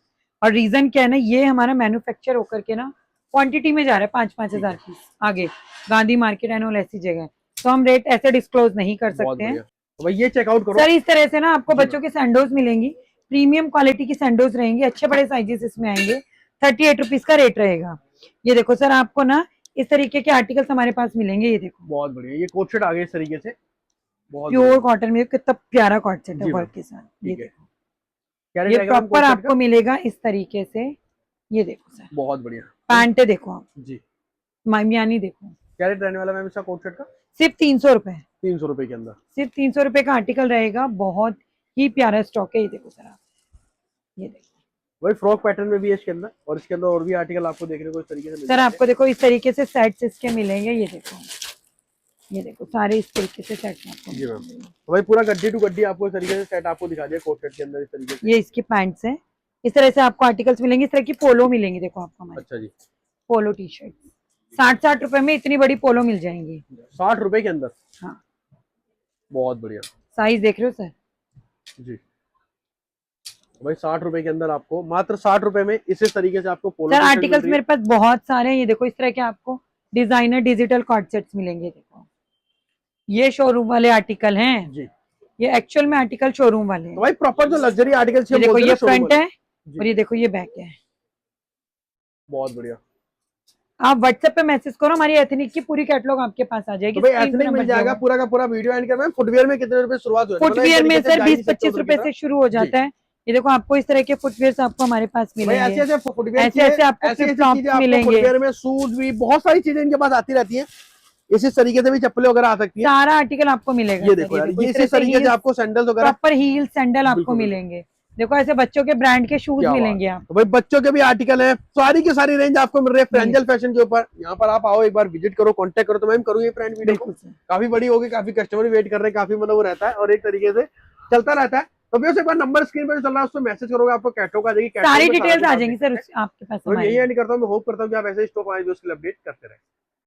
Speaker 2: और रीजन क्या है ना, ये हमारा मैन्युफैक्चर होकर के ना क्वांटिटी में जा रहा है 5-5 हजार पीस आगे, गांधी मार्केट एंड ऑल ऐसी जगह, तो हम रेट ऐसे डिस्क्लोज नहीं कर
Speaker 1: बहुत
Speaker 2: सकते हैं।
Speaker 1: बढ़िया। तो भाई ये चेकआउट करो
Speaker 2: सर इस तरह से ना आपको
Speaker 1: जी
Speaker 2: बच्चों की सैंडोज मिलेंगी, प्रीमियम क्वालिटी की सैंडोज रहेंगी, अच्छे बड़े साइजेस इसमें आएंगे। 38 रुपीज का रेट रहेगा। ये देखो सर, आपको ना इस तरीके के आर्टिकल्स हमारे पास मिलेंगे। ये देखो,
Speaker 1: बहुत बढ़िया, ये कोट सेट आ गया इस तरीके से, बहुत
Speaker 2: प्योर
Speaker 1: बढ़िया।
Speaker 2: कॉटन में कितना प्यारा कॉट सेट है
Speaker 1: जी
Speaker 2: वर्क
Speaker 1: मैम,
Speaker 2: के साथ।
Speaker 1: ठीक
Speaker 2: ये
Speaker 1: है।
Speaker 2: देखो,
Speaker 1: क्या रेट
Speaker 2: ये
Speaker 1: रहेगा मैम कोट
Speaker 2: प्रॉपर
Speaker 1: सेट
Speaker 2: आपको
Speaker 1: का?
Speaker 2: मिलेगा इस तरीके से। ये देखो सर,
Speaker 1: बहुत बढ़िया।
Speaker 2: पैंट देखो आप,
Speaker 1: जी।
Speaker 2: मामियानी देखो,
Speaker 1: क्या रेट रहने वाला मैम इसका कोट सेट का?
Speaker 2: सिर्फ 300 रुपए,
Speaker 1: 300 रुपए के अंदर।
Speaker 2: सिर्फ 300 रुपए का आर्टिकल रहेगा। बहुत ही प्यारा स्टॉक है। ये देखो सर आप, ये देखो
Speaker 1: वही फ्रॉक पैटर्न में भी है इसके अंदर, और इसके अंदर और भी आर्टिकल आपको देखने को इस तरीके से मिल
Speaker 2: सर,
Speaker 1: जाते हैं।
Speaker 2: आपको देखो इस तरीके से सेट्स इसके मिलेंगे। ये देखो, ये देखो सारे इस तरीके से सेट्स आपको
Speaker 1: जी मैम।
Speaker 2: मिलेंगे।
Speaker 1: तो भाई पूरा गड्डी टू गड्डी आपको इस तरीके से सेट आपको दिखा दिया कोट सेट के अंदर इस तरीके से।
Speaker 2: ये इसकी पैंट्स है, इस तरह से आपको आर्टिकल्स मिलेंगे। इस तरह की पोलो मिलेंगी, देखो आपको हमारे
Speaker 1: अच्छा जी।
Speaker 2: पोलो टी शर्ट 60-60 रुपए में इतनी बड़ी पोलो मिल जाएंगी।
Speaker 1: 60 रुपए के अंदर।
Speaker 2: हाँ,
Speaker 1: बहुत बढ़िया।
Speaker 2: साइज देख रहे हो सर?
Speaker 1: जी भाई, 60 रुपए के अंदर आपको, मात्र 60 रुपए में इसी तरीके से आपको पोलो
Speaker 2: सर
Speaker 1: टी शर्ट मिल
Speaker 2: आर्टिकल्स
Speaker 1: रही है।
Speaker 2: मेरे पास बहुत सारे हैं। ये देखो, इस तरह के आपको डिजाइनर डिजिटल कॉर्ड सेट्स मिलेंगे। देखो, ये शोरूम वाले आर्टिकल हैं,
Speaker 1: जी।
Speaker 2: ये एक्चुअल में आर्टिकल शोरूम वाले हैं।
Speaker 1: तो भाई प्रॉपर जो लग्जरी आर्टिकल्स
Speaker 2: ये
Speaker 1: हम
Speaker 2: देखो,
Speaker 1: बोलते हैं
Speaker 2: ये
Speaker 1: ना शोरूम
Speaker 2: फ्रंट
Speaker 1: वाले।
Speaker 2: है
Speaker 1: जी।
Speaker 2: और ये देखो ये बैक है।
Speaker 1: बहुत बढ़िया।
Speaker 2: आप व्हाट्सएप पे मैसेज करो, हमारी एथनिक की पूरी कैटलॉग आपके पास आ जाएगी।
Speaker 1: तो भाई
Speaker 2: स्क्रीन पे
Speaker 1: एथनिक
Speaker 2: नंबर
Speaker 1: मिल
Speaker 2: दिया
Speaker 1: जाएगा,
Speaker 2: हुआ है।
Speaker 1: पूरा का पूरा वीडियो एंड कर। मैम फुटवियर में कितने रुपए शुरुआत हो जाती है?
Speaker 2: फुटवियर में सर
Speaker 1: जा ही नहीं सकते
Speaker 2: 20-25
Speaker 1: उधर की
Speaker 2: रुपए
Speaker 1: तरफ।
Speaker 2: से शुरू हो जाता है। ये देखो, आपको इस तरह के फुटवियर आपको हमारे पास
Speaker 1: भाई
Speaker 2: मिलेंगे।
Speaker 1: ऐसे फुटवियर
Speaker 2: ऐसे ऐसे आपको
Speaker 1: ऐसी
Speaker 2: फ्लिप फ्लॉप
Speaker 1: चीजें आपको
Speaker 2: मिलेंगे।
Speaker 1: फुटवियर में, शूज भी, बहुत सारी चीजें इनके पास आती रहती हैं। इसी तरीके से भी चप्पलें वगैरह आ सकती है।
Speaker 2: सारा आर्टिकल आपको मिलेगा।
Speaker 1: ये देखो यार, ये इसी तरीके से आपको सैंडल्स वगैरह,
Speaker 2: प्रॉपर हील सैंडल आपको
Speaker 1: बिल्कुल,
Speaker 2: मिलेंगे। देखो, ऐसे बच्चों के ब्रांड के शूज
Speaker 1: क्या बात
Speaker 2: मिलेंगे
Speaker 1: है।
Speaker 2: आप।
Speaker 1: तो भाई बच्चों के भी आर्टिकल है, सारी की सारी रेंज आपको मिल रही है
Speaker 2: मिलेंगे।
Speaker 1: फ्रेंजल फैशन के ऊपर। यहाँ पर आप आओ, एक बार विजिट करो, कांटेक्ट करो। तो मैम करूँ ये फ्रेंड वीडियो को,
Speaker 2: बिल्कुल सर,
Speaker 1: काफी बड़ी होगी, काफी कस्टमर वेट कर रहे हैं, काफी मतलब वो रहता है और एक तरीके से चलता रहता है। तो भैया एक बार नंबर स्क्रीन पर जो चल रहा है उस पर मैसेज करोगे, आपको कैटलॉग आ जाएगी।
Speaker 2: सारी
Speaker 1: कैटलॉग में
Speaker 2: डिटेल्स
Speaker 1: सारा
Speaker 2: आ
Speaker 1: कुछ
Speaker 2: जाएंगी
Speaker 1: आप
Speaker 2: सर
Speaker 1: देख सकते हैं।
Speaker 2: आपके पास
Speaker 1: तो यही
Speaker 2: हमारी।
Speaker 1: एंड करता हूँ, मैं होप करता हूँ कि आप ऐसे स्टॉक आए जो उसकी अपडेट करते रहे।